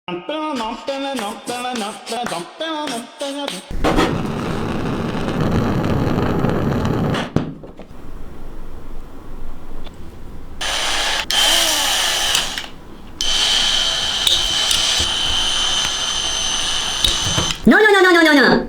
No, no, no, no, no, no, no.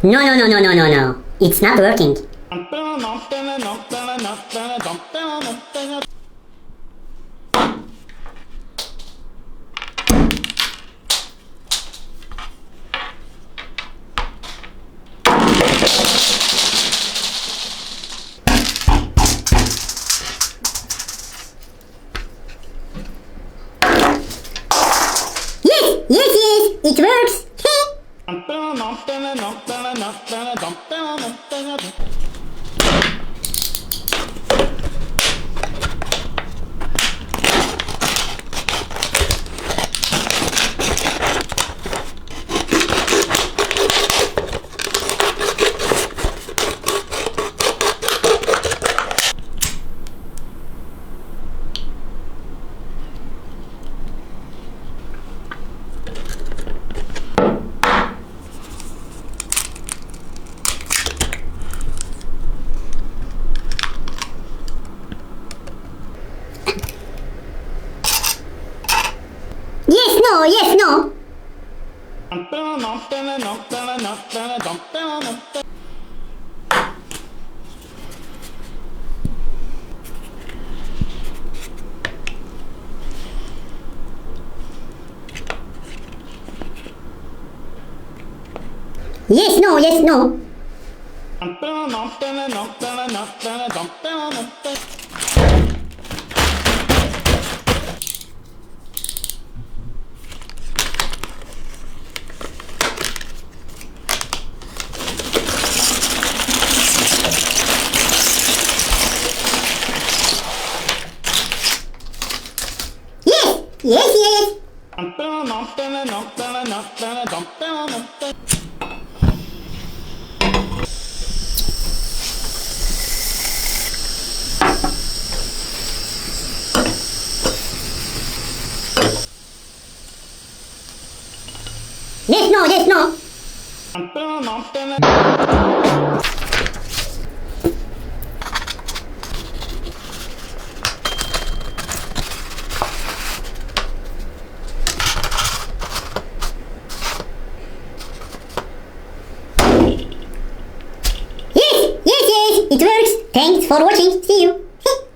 No, no, no, no, no, no, no. It's not working. Yes, yes, yes, it works. Yes, no, yes, no. Yes, no, yes, no. Yes, yes. Yes, no, yes, no. Yes, yes, yes, it works. Thanks for watching. See you.